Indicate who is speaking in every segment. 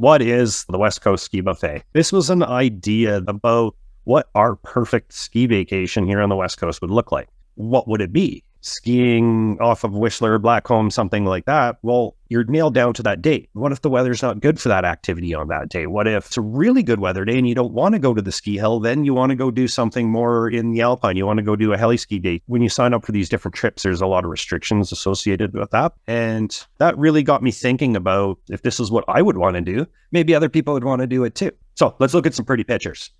Speaker 1: What is the West Coast Ski Buffet? This was an idea about what our perfect ski vacation here on the West Coast would look like. What would it be? Skiing off of Whistler, Blackhome, something like that. Well, you're nailed down to that date. What if the weather's not good for that activity on that day? What if it's a really good weather day and you don't want to go to the ski hill? Then you want to go do something more in the Alpine. You want to go do a heli ski day. When you sign up for these different trips, there's a lot of restrictions associated with that. And that really got me thinking about if this is what I would want to do, maybe other people would want to do it too. So let's look at some pretty pictures.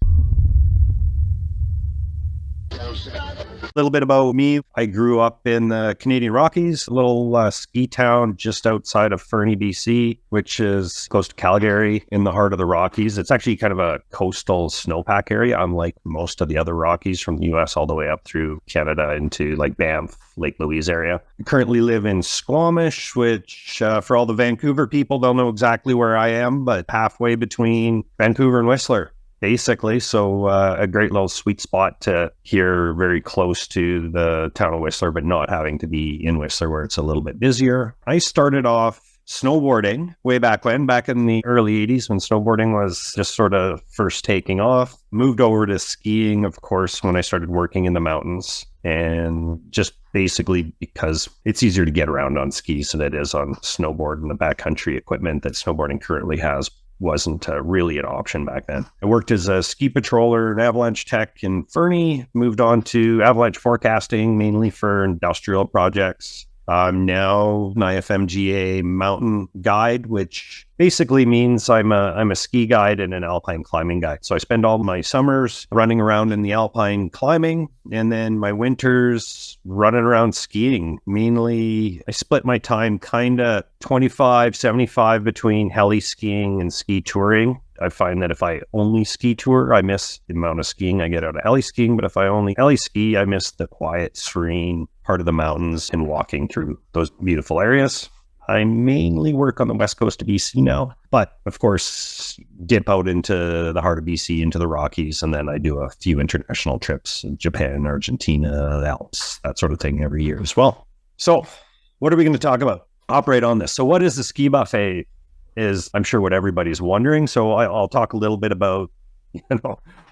Speaker 1: A little bit about me. I grew up in the Canadian Rockies, a little ski town just outside of Fernie, BC, which is close to Calgary in the heart of the Rockies. It's actually kind of a coastal snowpack area, unlike most of the other Rockies from the US all the way up through Canada into like Banff, Lake Louise area. I currently live in Squamish, which for all the Vancouver people, they'll know exactly where I am, but halfway between Vancouver and Whistler. Basically, so a great little sweet spot to here, very close to the town of Whistler, but not having to be in Whistler where it's a little bit busier. I started off snowboarding way back when, back in the early 80s when snowboarding was just sort of first taking off. Moved over to skiing, of course, when I started working in the mountains. And just basically because it's easier to get around on skis than it is on snowboard and the backcountry equipment that snowboarding currently has wasn't really an option back then. I worked as a ski patroller and avalanche tech in Fernie, moved on to avalanche forecasting, mainly for industrial projects. I'm now an ACMG mountain guide, which basically means I'm a ski guide and an alpine climbing guide. So I spend all my summers running around in the alpine climbing, and then my winters running around skiing. Mainly, I split my time kind of 25-75 between heli skiing and ski touring. I find that if I only ski tour, I miss the amount of skiing I get out of heli skiing. But if I only heli ski, I miss the quiet, serene part of the mountains and walking through those beautiful areas. I mainly work on the west coast of BC now, but of course, dip out into the heart of BC, into the Rockies, and then I do a few international trips in Japan, Argentina, the Alps, that sort of thing every year as well. So what are we going to talk about? Operate on this. So what is the ski buffet? Is I'm sure what everybody's wondering. So I'll talk a little bit about,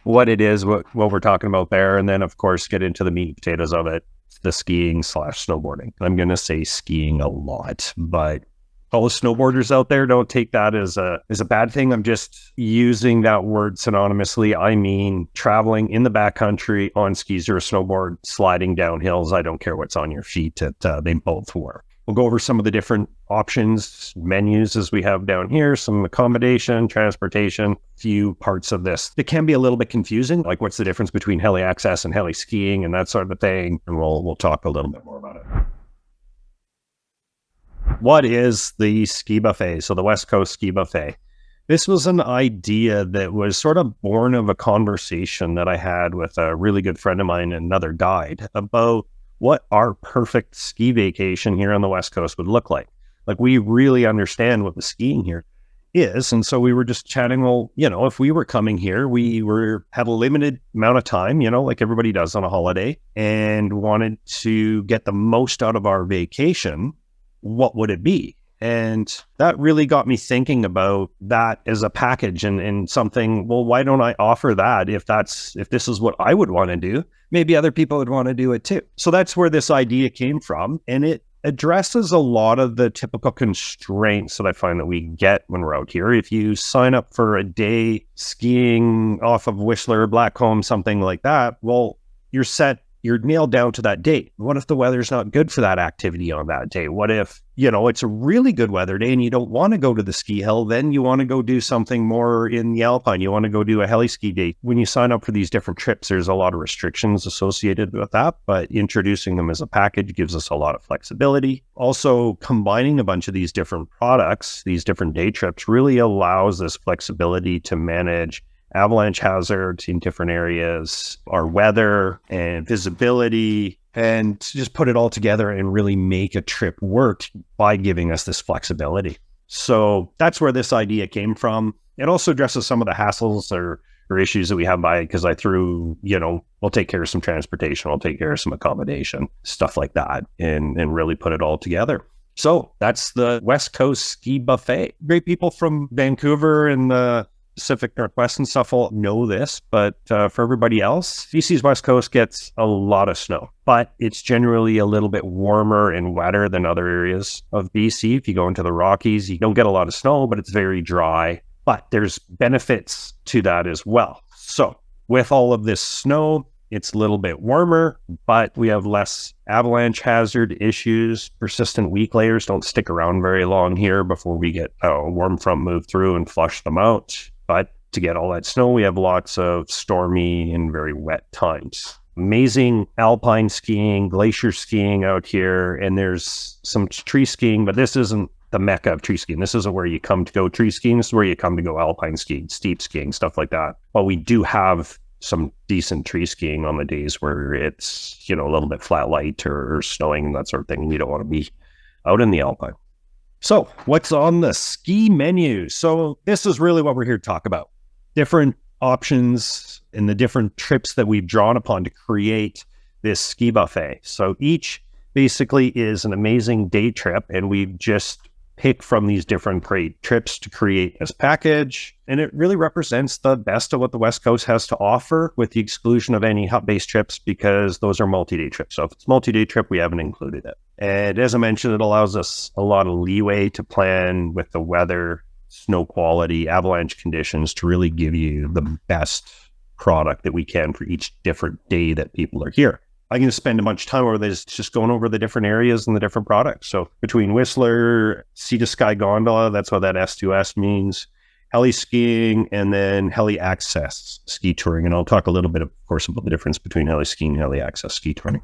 Speaker 1: what it is, what we're talking about there. And then of course, get into the meat and potatoes of it, the skiing / snowboarding. I'm going to say skiing a lot, but all the snowboarders out there, don't take that as a bad thing. I'm just using that word synonymously. I mean, traveling in the backcountry on skis or a snowboard, sliding down hills. I don't care what's on your feet. They both work. We'll go over some of the different options, menus as we have down here, some accommodation, transportation, few parts of this. It can be a little bit confusing, like what's the difference between heli access and heli skiing and that sort of thing. And we'll talk a little bit more about it. What is the ski buffet? So the West Coast Ski Buffet. This was an idea that was sort of born of a conversation that I had with a really good friend of mine, another guide, about what our perfect ski vacation here on the West Coast would look like. Like, we really understand what the skiing here is. And so we were just chatting, well, if we were coming here, had a limited amount of time, like everybody does on a holiday, and wanted to get the most out of our vacation, what would it be? And that really got me thinking about that as a package and something, well, why don't I offer that if this is what I would want to do? Maybe other people would want to do it too. So that's where this idea came from. And it addresses a lot of the typical constraints that I find that we get when we're out here. If you sign up for a day skiing off of Whistler, Blackhome, something like that, well, you're nailed down to that date. What if the weather's not good for that activity on that day? What if, it's a really good weather day and you don't want to go to the ski hill? Then you want to go do something more in the Alpine. You want to go do a heli ski day. When you sign up for these different trips, there's a lot of restrictions associated with that, but introducing them as a package gives us a lot of flexibility. Also, combining a bunch of these different products, these different day trips, really allows us flexibility to manage avalanche hazards in different areas, our weather and visibility, and to just put it all together and really make a trip work by giving us this flexibility. So that's where this idea came from. It also addresses some of the hassles or issues that we have because I threw, we'll take care of some transportation, we'll take care of some accommodation, stuff like that, and really put it all together. So that's the West Coast Ski Buffet. Great people from Vancouver and the Pacific Northwest and stuff will know this, but for everybody else, BC's West Coast gets a lot of snow, but it's generally a little bit warmer and wetter than other areas of BC. If you go into the Rockies, you don't get a lot of snow, but it's very dry, but there's benefits to that as well. So with all of this snow, it's a little bit warmer, but we have less avalanche hazard issues. Persistent weak layers don't stick around very long here before we get a warm front move through and flush them out. But to get all that snow, we have lots of stormy and very wet times. Amazing alpine skiing, glacier skiing out here, and there's some tree skiing, but this isn't the mecca of tree skiing. This isn't where you come to go tree skiing. This is where you come to go alpine skiing, steep skiing, stuff like that. But we do have some decent tree skiing on the days where it's, a little bit flat light or snowing and that sort of thing. We don't want to be out in the alpine. So what's on the ski menu? So this is really what we're here to talk about. Different options and the different trips that we've drawn upon to create this ski buffet. So each basically is an amazing day trip, and we've just picked from these different great trips to create this package. And it really represents the best of what the West Coast has to offer, with the exclusion of any hut-based trips, because those are multi-day trips. So if it's a multi-day trip, we haven't included it. And as I mentioned, it allows us a lot of leeway to plan with the weather, snow quality, avalanche conditions to really give you the best product that we can for each different day that people are here. I'm going to spend a bunch of time over this, just going over the different areas and the different products. So between Whistler, Sea to Sky Gondola, that's what that S2S means, Heli Skiing, and then Heli Access Ski Touring. And I'll talk a little bit, of course, about the difference between Heli Skiing and Heli Access Ski Touring.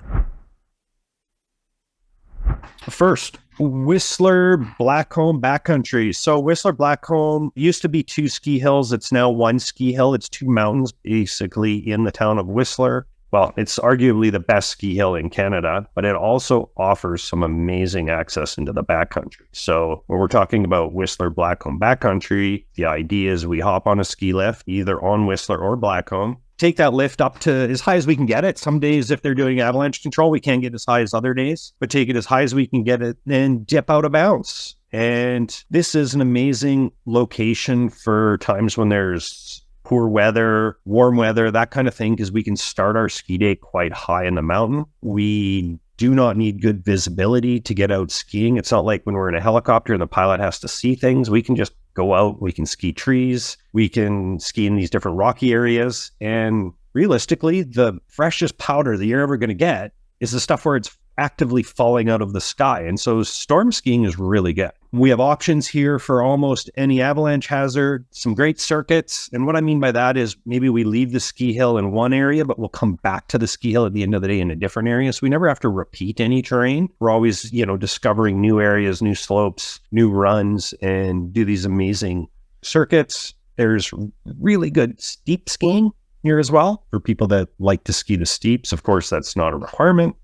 Speaker 1: First, Whistler Blackhome Backcountry. So Whistler Blackhome used to be 2 ski hills. It's now 1 ski hill. It's 2 mountains basically in the town of Whistler. Well, it's arguably the best ski hill in Canada, but it also offers some amazing access into the backcountry. So when we're talking about Whistler Blackhome Backcountry, the idea is we hop on a ski lift, either on Whistler or Blackhome, take that lift up to as high as we can get it. Some days, if they're doing avalanche control, we can't get as high as other days, but take it as high as we can get it and dip out of bounds. And this is an amazing location for times when there's poor weather, warm weather, that kind of thing, because we can start our ski day quite high in the mountain. We do not need good visibility to get out skiing. It's not like when we're in a helicopter and the pilot has to see things. We can just go out, we can ski trees, we can ski in these different rocky areas. And realistically, the freshest powder that you're ever going to get is the stuff where it's actively falling out of the sky. And so storm skiing is really good. We have options here for almost any avalanche hazard, some great circuits. And what I mean by that is maybe we leave the ski hill in one area, but we'll come back to the ski hill at the end of the day in a different area. So we never have to repeat any terrain. We're always, discovering new areas, new slopes, new runs, and do these amazing circuits. There's really good steep skiing here as well for people that like to ski the steeps. Of course, that's not a requirement.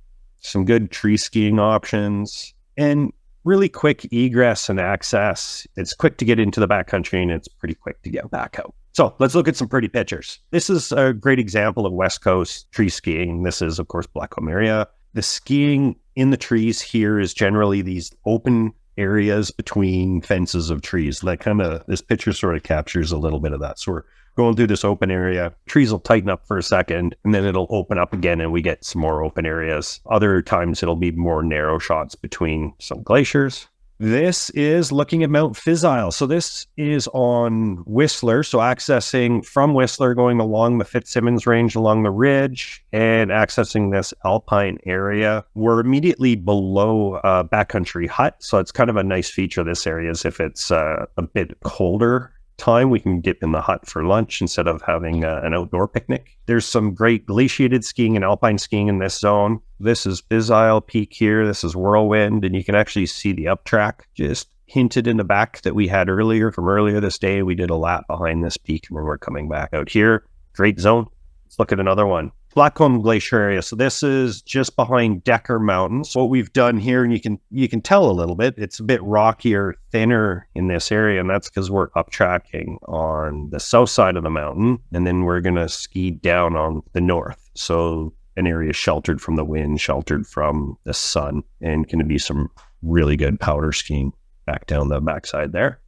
Speaker 1: Some good tree skiing options, and really quick egress and access. It's quick to get into the backcountry, and it's pretty quick to get back out. So let's look at some pretty pictures. This is a great example of West Coast tree skiing. This is, of course, Blackhome area. The skiing in the trees here is generally these open areas between fences of trees. This picture sort of captures a little bit of that. So we're going through this open area. Trees will tighten up for a second, and then it'll open up again, and we get some more open areas. Other times it'll be more narrow shots between some glaciers. This is looking at Mount Fizile. So this is on Whistler. So accessing from Whistler, going along the Fitzsimmons Range, along the ridge, and accessing this alpine area. We're immediately below a backcountry hut. So it's kind of a nice feature of this area is if it's a bit colder time, we can dip in the hut for lunch instead of having an outdoor picnic. There's some great glaciated skiing and alpine skiing in this zone. This is Fizile Peak here. This is Whirlwind, and you can actually see the up track just hinted in the back that we had from earlier this day. We did a lap behind this peak when we're coming back out here. Great zone. Let's look at another one. Blackhome Glacier area. So this is just behind Decker Mountains. What we've done here, and you can tell a little bit, it's a bit rockier, thinner in this area, and that's because we're up tracking on the south side of the mountain, and then we're going to ski down on the north. So an area sheltered from the wind, sheltered from the sun, and going to be some really good powder skiing back down the backside there.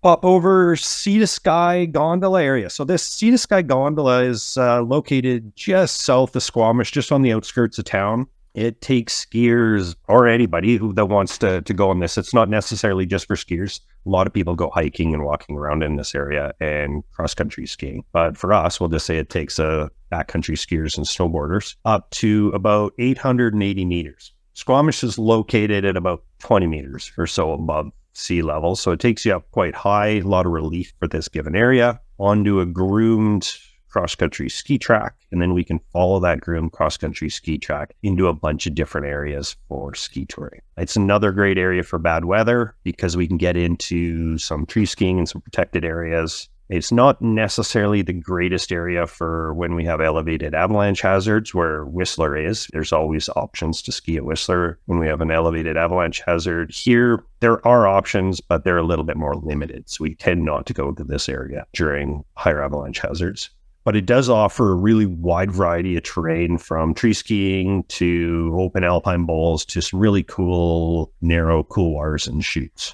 Speaker 1: Pop over Sea to Sky Gondola area. So this Sea to Sky Gondola is located just south of Squamish, just on the outskirts of town. It takes skiers or anybody that wants to go on this. It's not necessarily just for skiers. A lot of people go hiking and walking around in this area and cross-country skiing. But for us, we'll just say it takes backcountry skiers and snowboarders up to about 880 meters. Squamish is located at about 20 meters or so above sea level. So it takes you up quite high, a lot of relief for this given area, onto a groomed cross-country ski track, and then we can follow that groomed cross-country ski track into a bunch of different areas for ski touring. It's another great area for bad weather because we can get into some tree skiing and some protected areas. It's not necessarily the greatest area for when we have elevated avalanche hazards where Whistler is. There's always options to ski at Whistler when we have an elevated avalanche hazard. Here, there are options, but they're a little bit more limited. So we tend not to go to this area during higher avalanche hazards. But it does offer a really wide variety of terrain, from tree skiing to open alpine bowls to some really cool, narrow couloirs and chutes.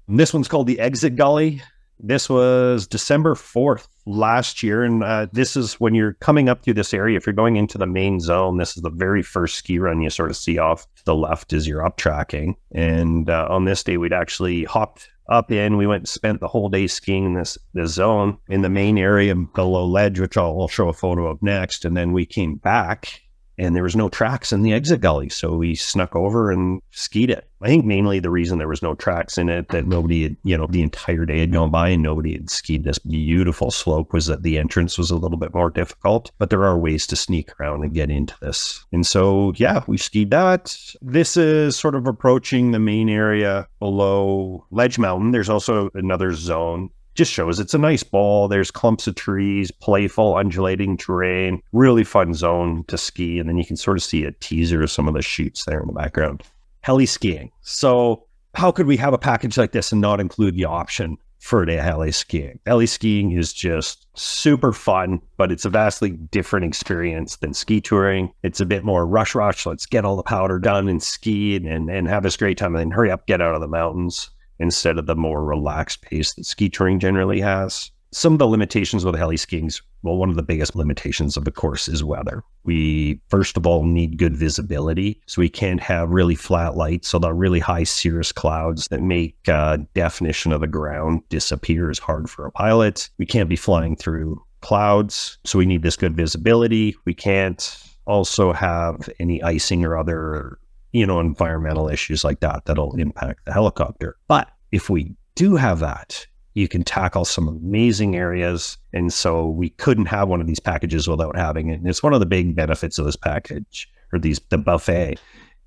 Speaker 1: And this one's called the Exit Gully. This was December 4th last year. And this is when you're coming up through this area. If you're going into the main zone, this is the very first ski run you sort of see off to the left as you're up tracking. And on this day, we'd actually hopped up in. We went and spent the whole day skiing in this zone in the main area below ledge, which I'll show a photo of next. And then we came back and there was no tracks in the Exit Gully. So we snuck over and skied it. I think mainly the reason there was no tracks in it, that nobody had, the entire day had gone by and nobody had skied this beautiful slope, was that the entrance was a little bit more difficult, but there are ways to sneak around and get into this. And so, yeah, we skied that. This is sort of approaching the main area below Ledge Mountain. There's also another zone. Just shows it's a nice ball. There's clumps of trees, playful undulating terrain, really fun zone to ski. And then you can sort of see a teaser of some of the chutes there in the background. Heli skiing. So how could we have a package like this and not include the option for the heli skiing? Heli skiing is just super fun, but it's a vastly different experience than ski touring. It's a bit more rush. Let's get all the powder done and ski and have this great time and then hurry up, get out of the mountains, instead of the more relaxed pace that ski touring generally has. Some of the limitations with heli skiing, well, one of the biggest limitations of the course is weather. We, first of all, need good visibility. So we can't have really flat lights, so the really high cirrus clouds that make definition of the ground disappear is hard for a pilot. We can't be flying through clouds, so we need this good visibility. We can't also have any icing or other environmental issues like that that'll impact the helicopter. But if we do have that, you can tackle some amazing areas. And so we couldn't have one of these packages without having it. And it's one of the big benefits of this package, or the buffet,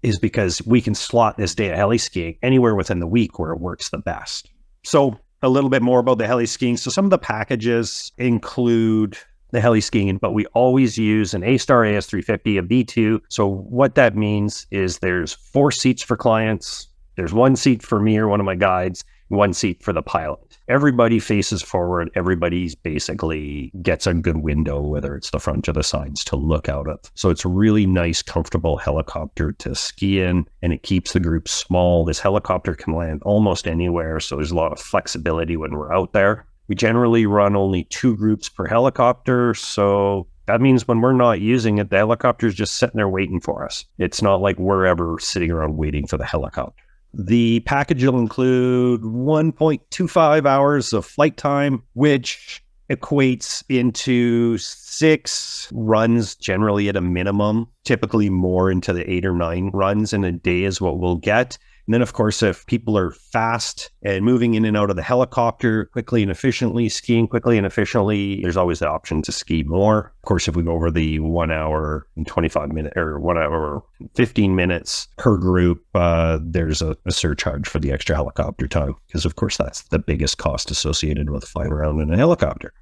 Speaker 1: is because we can slot this day of heli skiing anywhere within the week where it works the best. So a little bit more about the heli skiing. So some of the packages include the heli skiing, but we always use an A-Star AS350, a B2. So what that means is there's 4 seats for clients. There's 1 seat for me or one of my guides, 1 seat for the pilot. Everybody faces forward. Everybody's basically gets a good window, whether it's the front or the sides, to look out of. So it's a really nice, comfortable helicopter to ski in, and it keeps the group small. This helicopter can land almost anywhere, so there's a lot of flexibility when we're out there. We generally run only 2 groups per helicopter, so that means when we're not using it, the helicopter's just sitting there waiting for us. It's not like we're ever sitting around waiting for the helicopter. The package will include 1.25 hours of flight time, which equates into 6 runs generally at a minimum, typically more into the 8 or 9 runs in a day is what we'll get. And then, of course, if people are fast and moving in and out of the helicopter quickly and efficiently, skiing quickly and efficiently, there's always the option to ski more. Of course, if we go over the 1 hour and 25 minutes or 1 hour, 15 minutes per group, there's a surcharge for the extra helicopter time because, of course, that's the biggest cost associated with flying around in a helicopter.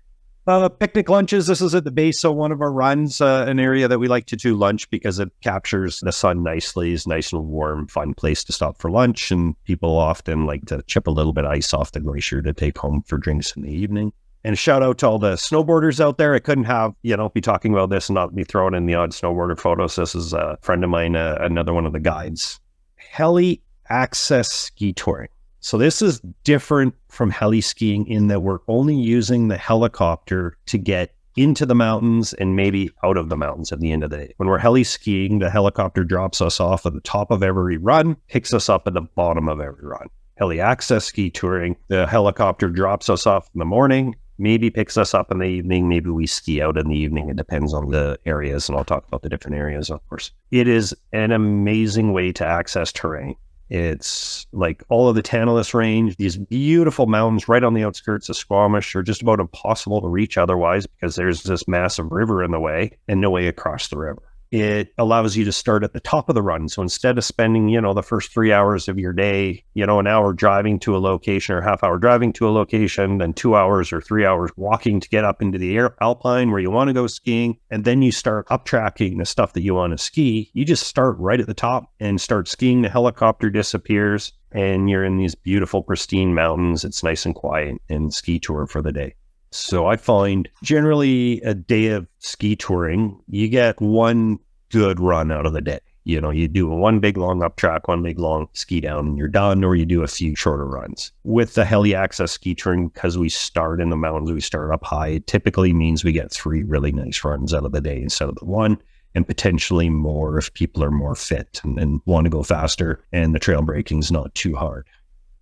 Speaker 1: Picnic lunches, this is at the base of one of our runs, an area that we like to do lunch because it captures the sun nicely, is nice and warm, fun place to stop for lunch, and people often like to chip a little bit of ice off the glacier to take home for drinks in the evening. And a shout out to all the snowboarders out there. I couldn't have, be talking about this and not be throwing in the odd snowboarder photos. This is a friend of mine, another one of the guides. Heli access ski touring. So this is different from heli skiing in that we're only using the helicopter to get into the mountains and maybe out of the mountains at the end of the day. When we're heli skiing, the helicopter drops us off at the top of every run, picks us up at the bottom of every run. Heli access ski touring, the helicopter drops us off in the morning, maybe picks us up in the evening, maybe we ski out in the evening. It depends on the areas, and I'll talk about the different areas, of course. It is an amazing way to access terrain. It's like all of the Tanis range, these beautiful mountains right on the outskirts of Squamish are just about impossible to reach otherwise because there's this massive river in the way and no way across the river. It allows you to start at the top of the run. So instead of spending, the first 3 hours of your day, an hour driving to a location or half hour driving to a location, then 2 hours or 3 hours walking to get up into the alpine where you want to go skiing, and then you start up tracking the stuff that you want to ski, you just start right at the top and start skiing. The helicopter disappears and you're in these beautiful, pristine mountains. It's nice and quiet and ski tour for the day. So I find generally a day of ski touring, you get one good run out of the day. You do one big long up track, one big long ski down and you're done, or you do a few shorter runs. With the heli access ski touring, because we start in the mountains, we start up high, it typically means we get 3 really nice runs out of the day instead of the one, and potentially more if people are more fit and want to go faster and the trail breaking is not too hard.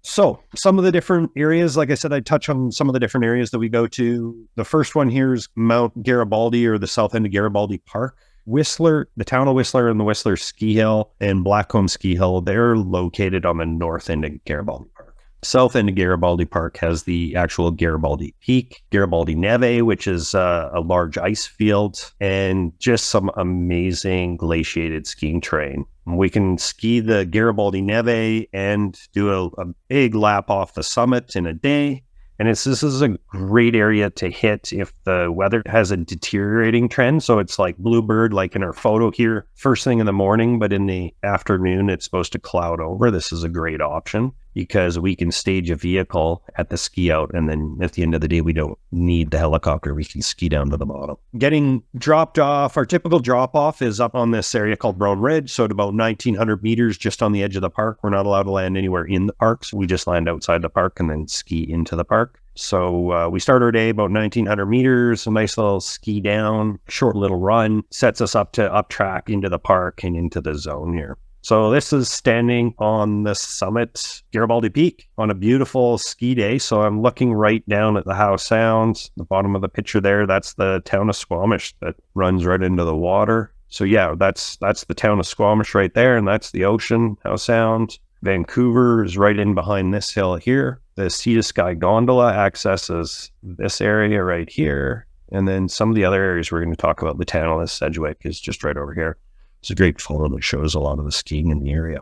Speaker 1: So some of the different areas, like I said, I touch on some of the different areas that we go to. The first one here is Mount Garibaldi, or the south end of Garibaldi Park. Whistler, the town of Whistler and the Whistler Ski Hill and Blackhome Ski Hill, they're located on the north end of Garibaldi Park. South end of Garibaldi Park has the actual Garibaldi Peak, Garibaldi Neve, which is a large ice field, and just some amazing glaciated skiing terrain. We can ski the Garibaldi Neve and do a big lap off the summit in a day. And this is a great area to hit if the weather has a deteriorating trend. So it's like bluebird, like in our photo here, first thing in the morning, but in the afternoon, it's supposed to cloud over. This is a great option because we can stage a vehicle at the ski out. And then at the end of the day, we don't need the helicopter. We can ski down to the bottom. Getting dropped off, our typical drop off is up on this area called Brown Ridge. So at about 1,900 meters just on the edge of the park. We're not allowed to land anywhere in the park. So we just land outside the park and then ski into the park. So we start our day about 1,900 meters, a nice little ski down, short little run, sets us up to up track into the park and into the zone here. So this is standing on the summit, Garibaldi Peak, on a beautiful ski day. So I'm looking right down at the Howe Sound, the bottom of the picture there. That's the town of Squamish that runs right into the water. So yeah, that's the town of Squamish right there, and that's the ocean, Howe Sound. Vancouver is right in behind this hill here. The Sea to Sky gondola accesses this area right here. And then some of the other areas we're going to talk about, the Tanis, Sedwick is just right over here. It's a great photo that shows a lot of the skiing in the area.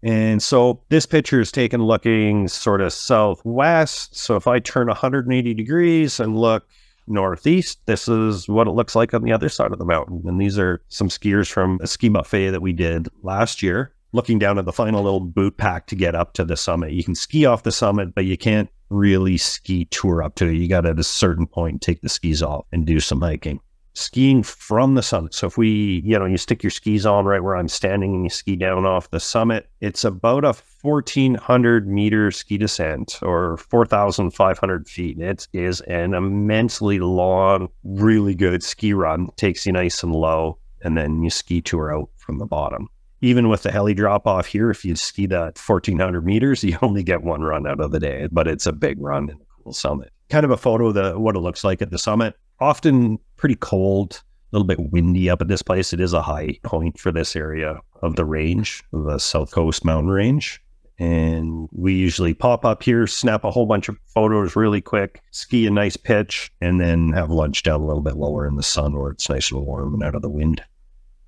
Speaker 1: And so this picture is taken looking sort of southwest. So if I turn 180 degrees and look northeast, this is what it looks like on the other side of the mountain. And these are some skiers from a ski buffet that we did last year. Looking down at the final little boot pack to get up to the summit. You can ski off the summit, but you can't really ski tour up to it. You got to, at a certain point, take the skis off and do some hiking. Skiing from the summit. So if you stick your skis on right where I'm standing and you ski down off the summit, it's about a 1,400 meter ski descent or 4,500 feet. It is an immensely long, really good ski run. Takes you nice and low, and then you ski tour out from the bottom. Even with the heli drop off here, if you ski that 1,400 meters, you only get one run out of the day, but it's a big run and a cool summit. Kind of a photo of what it looks like at the summit. Often pretty cold, a little bit windy up at this place. It is a high point for this area of the range, the South Coast mountain range. And we usually pop up here, snap a whole bunch of photos really quick, ski a nice pitch, and then have lunch down a little bit lower in the sun where it's nice and warm and out of the wind.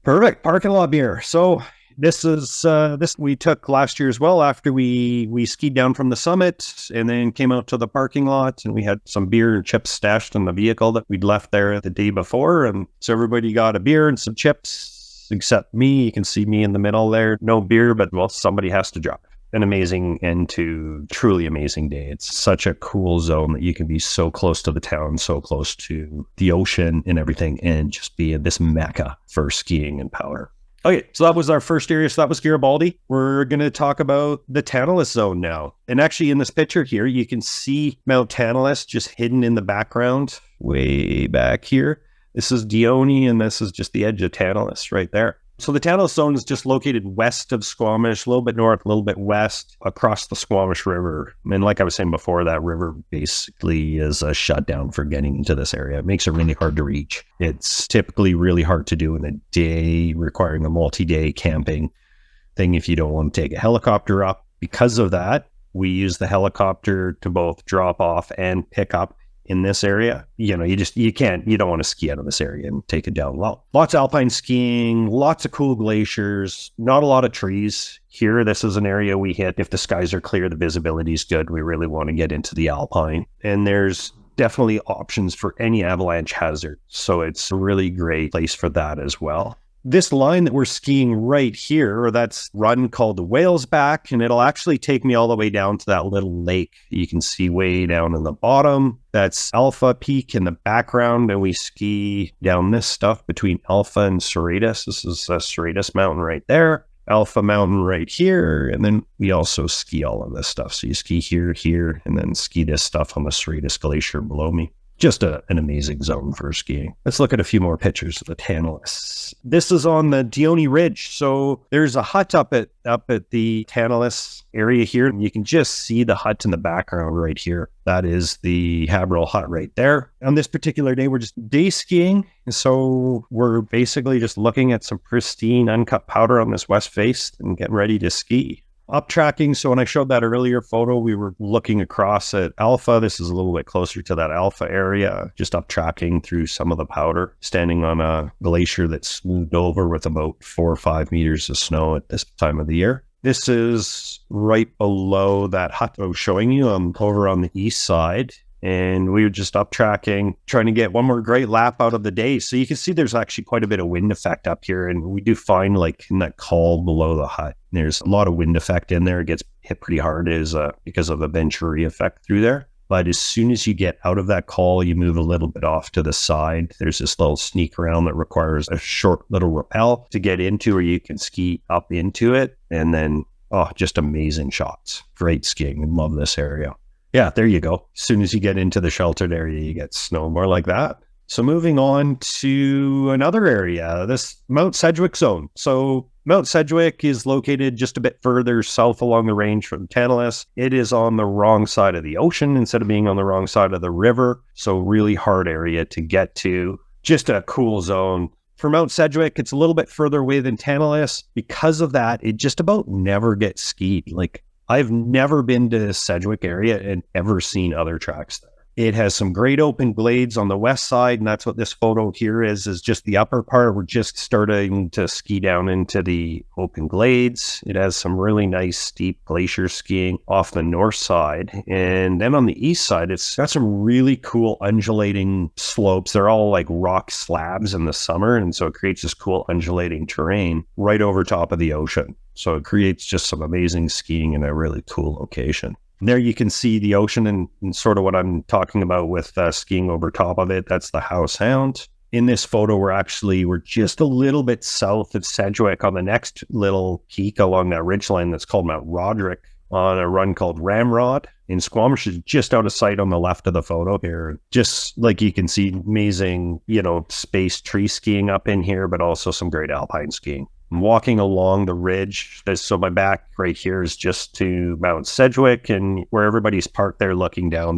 Speaker 1: Perfect. Parking lot beer. So this we took last year as well after we skied down from the summit and then came out to the parking lot, and we had some beer and chips stashed in the vehicle that we'd left there the day before. And so everybody got a beer and some chips except me. You can see me in the middle there. No beer, but well, somebody has to drive. An amazing end to truly amazing day. It's such a cool zone that you can be so close to the town, so close to the ocean and everything, and just be in this mecca for skiing and power. Okay, so that was our first area. So that was Garibaldi. We're going to talk about the Tanis Zone now. And actually in this picture here, you can see Mount Tanis just hidden in the background way back here. This is Dione, and this is just the edge of Tanis right there. So the Tanis Zone is just located west of Squamish, a little bit north, a little bit west, across the Squamish River. And like I was saying before, that river basically is a shutdown for getting into this area. It makes it really hard to reach. It's typically really hard to do in a day, requiring a multi-day camping thing if you don't want to take a helicopter up. Because of that, we use the helicopter to both drop off and pick up in this area. You don't want to ski out of this area and take it down low. Lots of alpine skiing, lots of cool glaciers, not a lot of trees here. This is an area we hit. If the skies are clear, the visibility is good. We really want to get into the alpine. And there's definitely options for any avalanche hazard. So it's a really great place for that as well. This line that we're skiing right here, or that's run called the Whale's Back, and it'll actually take me all the way down to that little lake you can see way down in the bottom. That's Alpha Peak in the background, and we ski down this stuff between Alpha and Cerritos. This is Cerritos Mountain right there, Alpha Mountain right here, and then we also ski all of this stuff. So you ski here, and then ski this stuff on the Cerritos Glacier below me. Just an amazing zone for skiing. Let's look at a few more pictures of the Tanis. This is on the Dione Ridge. So there's a hut up at the Tanis area here. And you can just see the hut in the background right here. That is the Haverhill hut right there. On this particular day, we're just day skiing. And so we're basically just looking at some pristine uncut powder on this west face and getting ready to ski. Up tracking. So when I showed that earlier photo, we were looking across at Alpha. This is a little bit closer to that Alpha area, just up tracking through some of the powder, standing on a glacier that's smoothed over with about 4 or 5 meters of snow at this time of the year. This is right below that hut I was showing you. I'm over on the east side. And we were just up tracking, trying to get one more great lap out of the day. So you can see there's actually quite a bit of wind effect up here. And we do find like in that col below the hut, there's a lot of wind effect in there. It gets hit pretty hard because of the Venturi effect through there. But as soon as you get out of that col, you move a little bit off to the side. There's this little sneak around that requires a short little rappel to get into, or you can ski up into it. And then, just amazing shots. Great skiing. I love this area. Yeah, there you go. As soon as you get into the sheltered area, you get snow more like that. So moving on to another area, this Mount Sedwick zone. So Mount Sedwick is located just a bit further south along the range from Tanis. It is on the wrong side of the ocean instead of being on the wrong side of the river. So really hard area to get to. Just a cool zone. For Mount Sedwick, it's a little bit further away than Tanis. Because of that, it just about never gets skied. Like, I've never been to Sedwick area and ever seen other tracks there. It has some great open glades on the west side, and that's what this photo here is just the upper part. We're just starting to ski down into the open glades. It has some really nice steep glacier skiing off the north side. And then on the east side, it's got some really cool undulating slopes. They're all like rock slabs in the summer, and so it creates this cool undulating terrain right over top of the ocean. So it creates just some amazing skiing in a really cool location. There you can see the ocean and sort of what I'm talking about with skiing over top of it. That's the Howe Sound. In this photo, we're just a little bit south of Sedgwick on the next little peak along that ridgeline that's called Mount Roderick on a run called Ramrod. In Squamish is just out of sight on the left of the photo here. Just like you can see, amazing, space tree skiing up in here, but also some great alpine skiing. I'm walking along the ridge. So my back right here is just to Mount Sedgwick, and where everybody's parked, they're looking down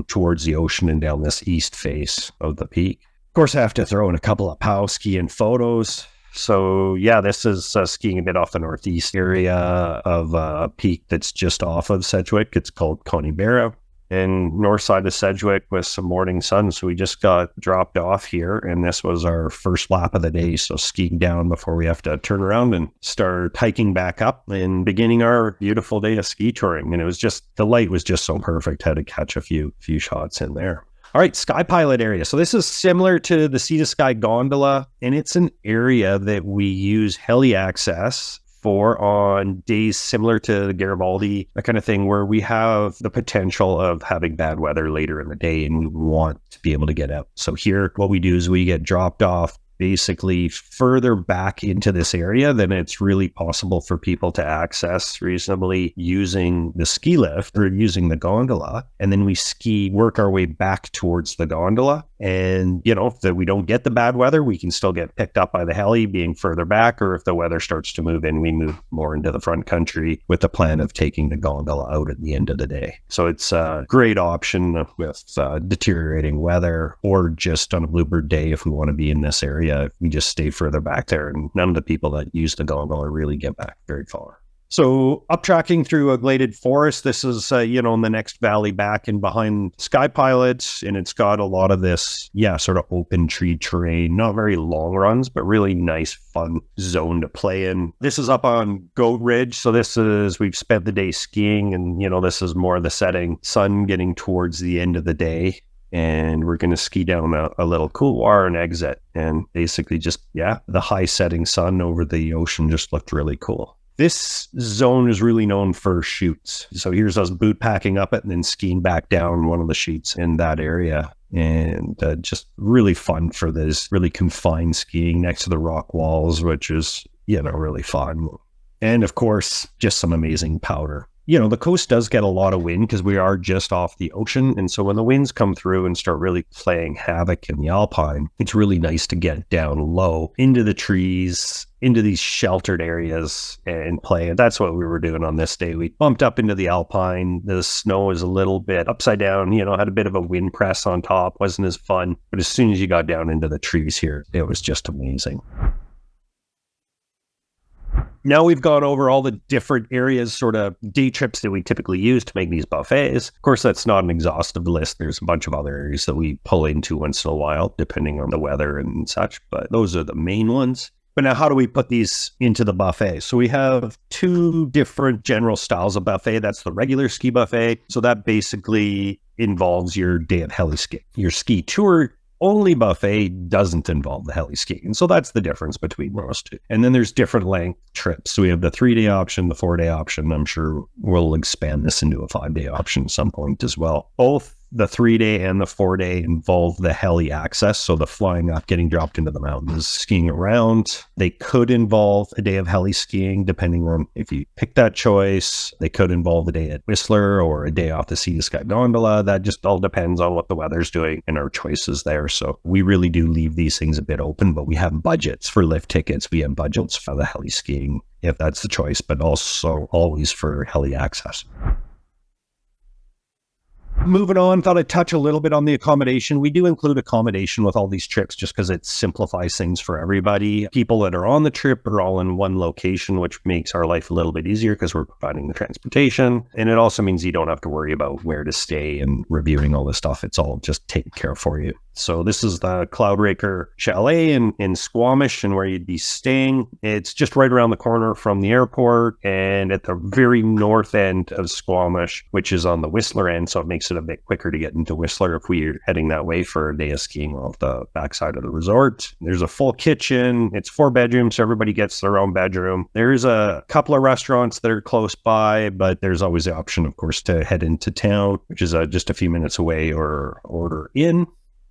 Speaker 1: towards the ocean and down this east face of the peak. Of course, I have to throw in a couple of POW skiing photos. So yeah, this is skiing a bit off the northeast area of a peak that's just off of Sedgwick. It's called Coneybarrow. And north side of Sedgwick with some morning sun. So we just got dropped off here, and this was our first lap of the day. So skiing down before we have to turn around and start hiking back up and beginning our beautiful day of ski touring. And the light was just so perfect. Had to catch a few shots in there. All right, Sky Pilot area. So this is similar to the Sea to Sky gondola, and it's an area that we use heli access for on days similar to the Garibaldi, that kind of thing, where we have the potential of having bad weather later in the day and we want to be able to get out. So here, what we do is we get dropped off basically further back into this area than it's really possible for people to access reasonably using the ski lift or using the gondola. And then we work our way back towards the gondola. And, if we don't get the bad weather, we can still get picked up by the heli being further back. Or if the weather starts to move in, we move more into the front country with the plan of taking the gondola out at the end of the day. So it's a great option with deteriorating weather, or just on a bluebird day if we want to be in this area. We just stay further back there, and none of the people that use the gondola really get back very far. So up tracking through a gladed forest, this is, in the next valley back and behind Sky Pilot, and it's got a lot of this, sort of open tree terrain, not very long runs, but really nice, fun zone to play in. This is up on Goat Ridge. So we've spent the day skiing, and, this is more the setting sun getting towards the end of the day. And we're going to ski down a little couloir and exit. And basically just, the high setting sun over the ocean just looked really cool. This zone is really known for chutes. So here's us boot packing up it and then skiing back down one of the chutes in that area. And just really fun for this really confined skiing next to the rock walls, which is, really fun. And of course, just some amazing powder. The coast does get a lot of wind because we are just off the ocean. And so when the winds come through and start really playing havoc in the alpine, it's really nice to get down low into the trees, into these sheltered areas and play. And that's what we were doing on this day. We bumped up into the alpine. The snow is a little bit upside down, had a bit of a wind press on top. Wasn't as fun. But as soon as you got down into the trees here, it was just amazing. Now we've gone over all the different areas, sort of day trips that we typically use to make these buffets. Of course, that's not an exhaustive list. There's a bunch of other areas that we pull into once in a while, depending on the weather and such, but those are the main ones. But now how do we put these into the buffet? So we have two different general styles of buffet. That's the regular ski buffet. So that basically involves your day of heli skiing. Your ski tour only buffet doesn't involve the heli skiing. And so that's the difference between those two. And then there's different length trips. So we have the 3-day option, the 4-day option. I'm sure we'll expand this into a 5-day option at some point as well. Both the 3-day and the 4-day involve the heli access. So the flying up, getting dropped into the mountains, skiing around. They could involve a day of heli skiing, depending on if you pick that choice. They could involve a day at Whistler or a day off the Sea to Sky gondola. That just all depends on what the weather's doing and our choices there. So we really do leave these things a bit open, but we have budgets for lift tickets. We have budgets for the heli skiing, if that's the choice, but also always for heli access. Moving on, thought I'd touch a little bit on the accommodation. We do include accommodation with all these trips just because it simplifies things for everybody. People that are on the trip are all in one location, which makes our life a little bit easier because we're providing the transportation. And it also means you don't have to worry about where to stay and reviewing all this stuff. It's all just taken care of for you. So this is the Cloudraker Chalet in Squamish and where you'd be staying. It's just right around the corner from the airport and at the very north end of Squamish, which is on the Whistler end. So it makes it a bit quicker to get into Whistler if we're heading that way for a day of skiing off the backside of the resort. There's a full kitchen. It's 4 bedrooms, so everybody gets their own bedroom. There's a couple of restaurants that are close by, but there's always the option, of course, to head into town, which is just a few minutes away or order in.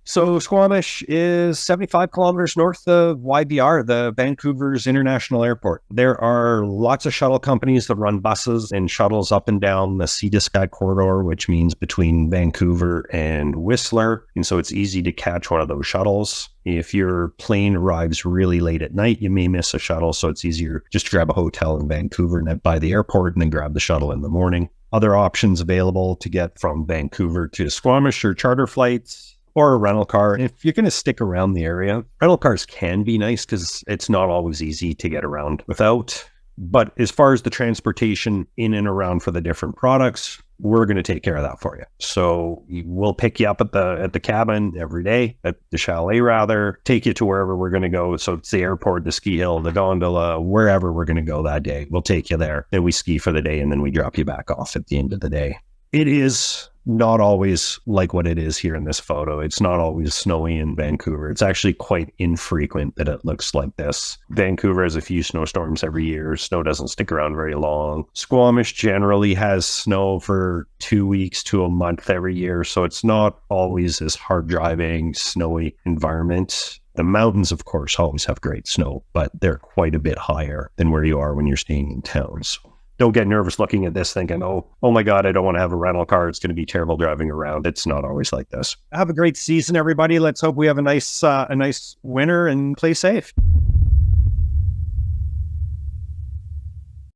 Speaker 1: So Squamish is 75 kilometers north of YVR, the Vancouver's International Airport. There are lots of shuttle companies that run buses and shuttles up and down the Sea to Sky corridor, which means between Vancouver and Whistler. And so it's easy to catch one of those shuttles. If your plane arrives really late at night, you may miss a shuttle. So it's easier just to grab a hotel in Vancouver and by the airport and then grab the shuttle in the morning. Other options available to get from Vancouver to Squamish are charter flights, or a rental car. If you're going to stick around the area, rental cars can be nice because it's not always easy to get around without. But as far as the transportation in and around for the different products, we're going to take care of that for you. So we'll pick you up at the cabin every day, at the chalet rather, take you to wherever we're going to go. So it's the airport, the ski hill, the gondola, wherever we're going to go that day. We'll take you there. Then we ski for the day and then we drop you back off at the end of the day. It is not always like what it is here in this photo. It's not always snowy in Vancouver. It's actually quite infrequent that it looks like this. Vancouver has a few snowstorms every year. Snow doesn't stick around very long. Squamish generally has snow for 2 weeks to a month every year, so it's not always this hard driving, snowy environment. The mountains, of course, always have great snow, but they're quite a bit higher than where you are when you're staying in town. So don't get nervous looking at this thinking, oh my God, I don't want to have a rental car. It's going to be terrible driving around. It's not always like this. Have a great season, everybody. Let's hope we have a nice winter and play safe.